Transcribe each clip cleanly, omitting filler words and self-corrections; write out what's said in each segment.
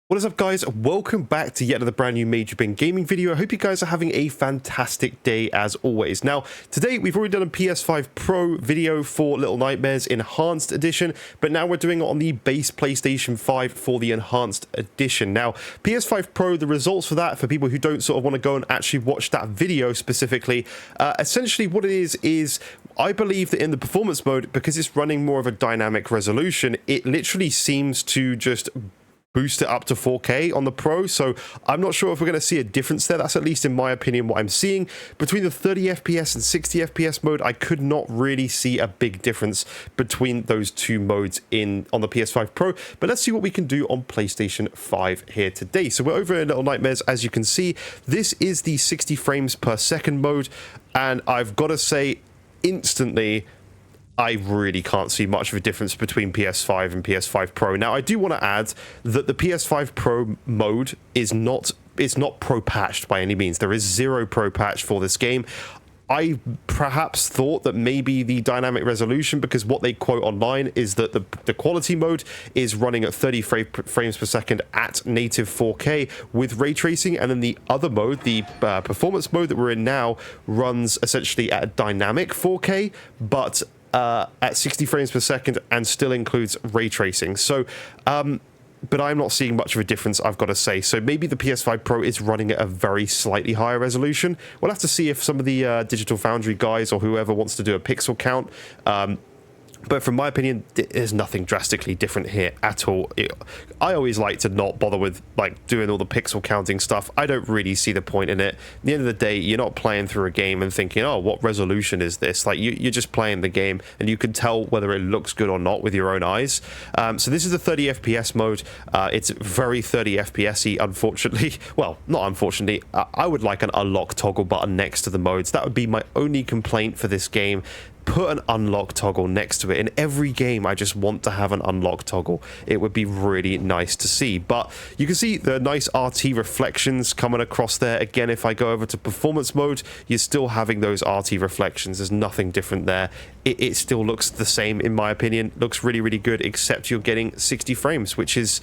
What is up, guys? Welcome back to yet another brand new Major Bin gaming video. I hope you guys are having a fantastic day as always. Now, today we've already done a PS5 Pro video for Little Nightmares Enhanced Edition, but now we're doing it on the base PlayStation 5 for the Enhanced Edition. Now, PS5 Pro, the results for that, for people who don't sort of want to go and actually watch that video specifically, essentially what it is I believe that in the performance mode, because it's running more of a dynamic resolution, it literally seems to just boost it up to 4K on the Pro, so I'm not sure if we're going to see a difference there. That's at least in my opinion what I'm seeing. Between the 30 FPS and 60 FPS mode, I could not really see a big difference between those two modes on the PS5 Pro, but let's see what we can do on PlayStation 5 here today. So we're over in Little Nightmares. As you can see, this is the 60 frames per second mode, and I've got to say instantly, I really can't see much of a difference between PS5 and PS5 Pro. Now, I do want to add that the PS5 Pro mode is not pro patched by any means. There is zero pro patch for this game. I perhaps thought that maybe the dynamic resolution, because what they quote online is that the quality mode is running at 30 frames per second at native 4K with ray tracing, and then the other mode, the performance mode that we're in now, runs essentially at dynamic 4K, but at 60 frames per second and still includes ray tracing. So, but I'm not seeing much of a difference, I've got to say. So maybe the PS5 Pro is running at a very slightly higher resolution. We'll have to see if some of the Digital Foundry guys or whoever wants to do a pixel count. But from my opinion, there's nothing drastically different here at all. I always like to not bother with doing all the pixel counting stuff. I don't really see the point in it. At the end of the day, you're not playing through a game and thinking, oh, what resolution is this? Like, you're just playing the game, and you can tell whether it looks good or not with your own eyes. So this is the 30 FPS mode. It's very 30 FPS-y, unfortunately. Well, not unfortunately. I would like an unlock toggle button next to the modes. That would be my only complaint for this game. Put an unlock toggle next to it. In every game, I just want to have an unlock toggle. It would be really nice to see. But you can see the nice RT reflections coming across there. Again, if I go over to performance mode, you're still having those RT reflections. There's nothing different there. It still looks the same, in my opinion. Looks really, really good, except you're getting 60 frames, which is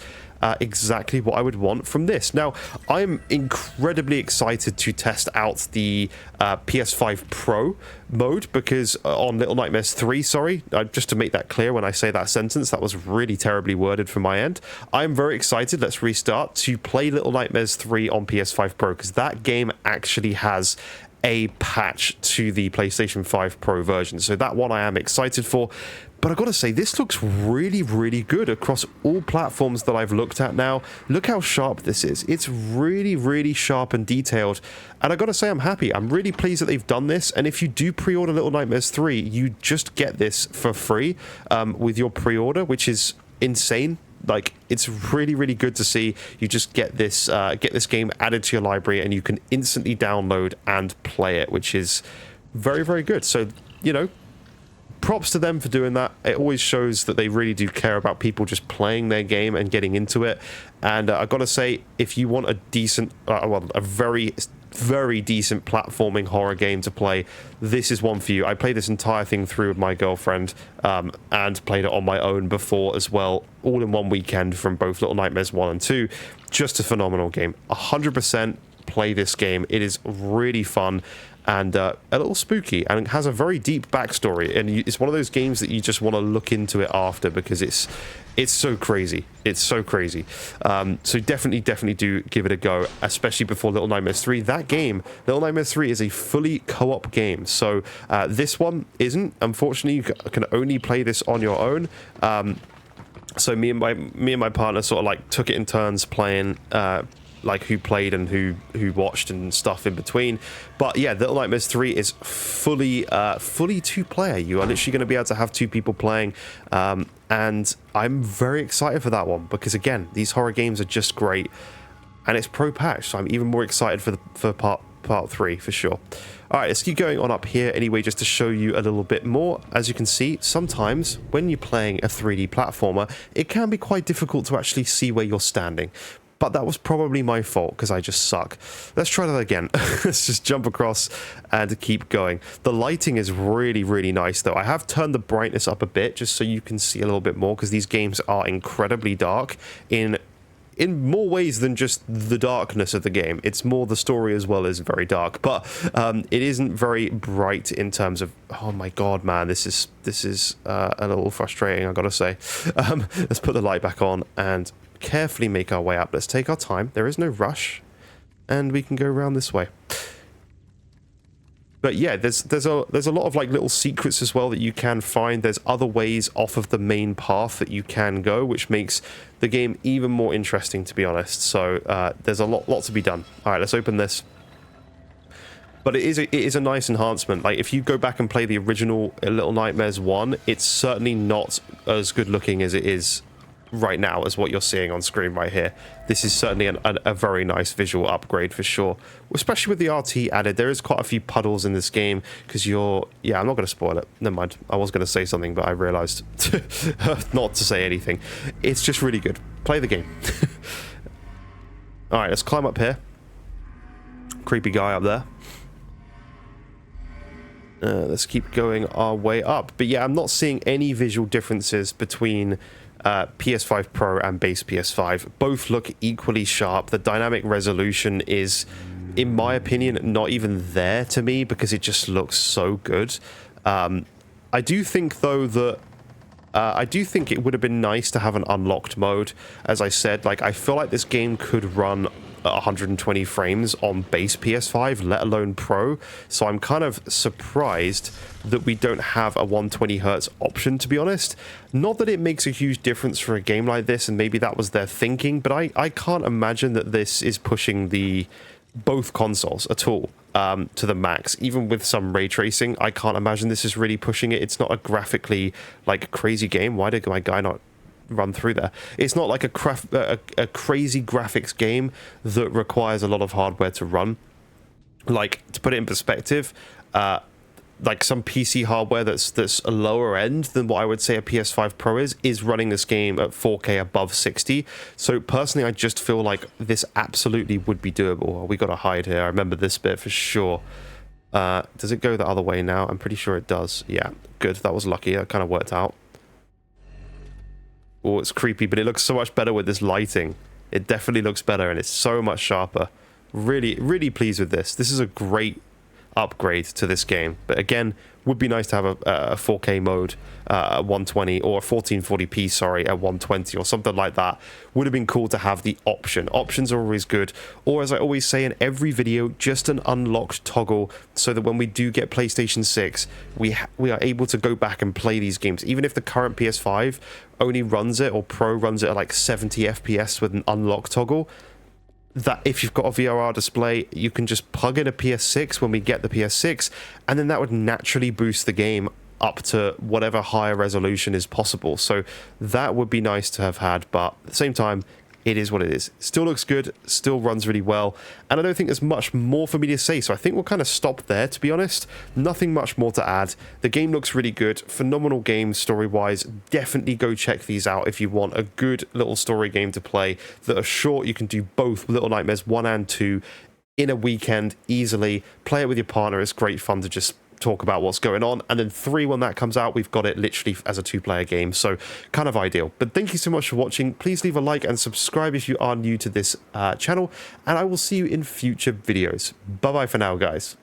exactly what I would want from this. Now, I'm incredibly excited to test out the PS5 Pro mode, because on Little Nightmares 3, just to make that clear when I say that sentence, that was really terribly worded from my end. I'm very excited, let's restart, to play Little Nightmares 3 on PS5 Pro, because that game actually has a patch to the PlayStation 5 Pro version. So that one I am excited for. But I've got to say, this looks really, really good across all platforms that I've looked at now. Look how sharp this is. It's really, really sharp and detailed. And I've got to say, I'm happy. I'm really pleased that they've done this. And if you do pre-order Little Nightmares 3, you just get this for free with your pre-order, which is insane. Like, it's really, really good to see. You just get this game added to your library, and you can instantly download and play it, which is very, very good. So, you know, props to them for doing that. It always shows that they really do care about people just playing their game and getting into it. And I've got to say, if you want a decent, a very, very decent platforming horror game to play, this is one for you. I played this entire thing through with my girlfriend and played it on my own before as well, all in one weekend from both Little Nightmares 1 and 2. Just a phenomenal game. 100% play this game. It is really fun and a little spooky, and it has a very deep backstory, and it's one of those games that you just want to look into it after, because it's so crazy. It's so crazy. So definitely do give it a go, especially before Little Nightmares 3. That game, Little Nightmares 3, is a fully co-op game, so this one isn't. Unfortunately, you can only play this on your own. So me and my partner sort of like took it in turns playing, like who played and who watched and stuff in between. But yeah, Little Nightmares 3 is fully two-player. You are literally going to be able to have two people playing, and I'm very excited for that one, because again, these horror games are just great, and it's pro patch, so I'm even more excited for part 3 for sure. All right, let's keep going on up here anyway, just to show you a little bit more. As you can see, sometimes when you're playing a 3D platformer, it can be quite difficult to actually see where you're standing. But that was probably my fault, because I just suck. Let's try that again. Let's just jump across and keep going. The lighting is really, really nice, though. I have turned the brightness up a bit, just so you can see a little bit more, because these games are incredibly dark in in more ways than just the darkness of the game. It's more the story as well is very dark, but it isn't very bright in terms of, oh my god, man, this is a little frustrating, I gotta say. Let's put the light back on and carefully make our way up. Let's take our time. There is no rush, and we can go around this way. But yeah, there's a lot of like little secrets as well that you can find. There's other ways off of the main path that you can go, which makes the game even more interesting, to be honest. So there's a lot to be done. All right, let's open this. But it is a nice enhancement. Like if you go back and play the original Little Nightmares 1, it's certainly not as good looking as it is right now as what you're seeing on screen right here. This is certainly a very nice visual upgrade for sure, especially with the RT added. There is quite a few puddles in this game because yeah, I'm not going to spoil it, never mind. I was going to say something, but I realized not to say anything. It's just really good. Play the game. All right, let's climb up here. Creepy guy up there. Let's keep going our way up. But yeah, I'm not seeing any visual differences between PS5 Pro and base PS5. Both look equally sharp. The dynamic resolution is, in my opinion, not even there to me because it just looks so good. I do think, though, that I do think it would have been nice to have an unlocked mode. As I said, like, I feel like this game could run at 120 frames on base PS5, let alone Pro. So I'm kind of surprised that we don't have a 120 hertz option, to be honest. Not that it makes a huge difference for a game like this, and maybe that was their thinking, but I can't imagine that this is pushing both consoles at all to the max. Even with some ray tracing, I can't imagine this is really pushing it. It's not a graphically like crazy game. Why did my guy not run through there? It's not like a crazy graphics game that requires a lot of hardware to run. Like, to put it in perspective, like some PC hardware that's a lower end than what I would say a PS5 Pro is running this game at 4K above 60. So personally, I just feel like this absolutely would be doable. Oh, we got to hide here. I remember this bit for sure. Does it go the other way now? I'm pretty sure it does. Yeah, good. That was lucky. That kind of worked out. Oh, it's creepy, but it looks so much better with this lighting. It definitely looks better, and it's so much sharper. Really, really pleased with this. This is a great upgrade to this game. But again, would be nice to have a 4K mode at 120, or a 1440p, sorry, at 120 or something like that. Would have been cool to have the option. Options are always good. Or as I always say in every video, just an unlocked toggle so that when we do get PlayStation 6, we are able to go back and play these games. Even if the current PS5 only runs it, or Pro runs it at like 70 FPS with an unlocked toggle, that if you've got a VRR display, you can just plug in a PS6 when we get the PS6, and then that would naturally boost the game up to whatever higher resolution is possible. So that would be nice to have had, but at the same time, it is what it is. Still looks good, still runs really well, and I don't think there's much more for me to say, so I think we'll kind of stop there, to be honest. Nothing much more to add. The game looks really good, phenomenal game story-wise. Definitely go check these out if you want a good little story game to play that are short. You can do both Little Nightmares 1 and 2 in a weekend easily. Play it with your partner. It's great fun to just talk about what's going on. And then 3, when that comes out, we've got it literally as a 2-player game, so kind of ideal. But thank you so much for watching. Please leave a like and subscribe if you are new to this channel, and I will see you in future videos. Bye bye for now, guys.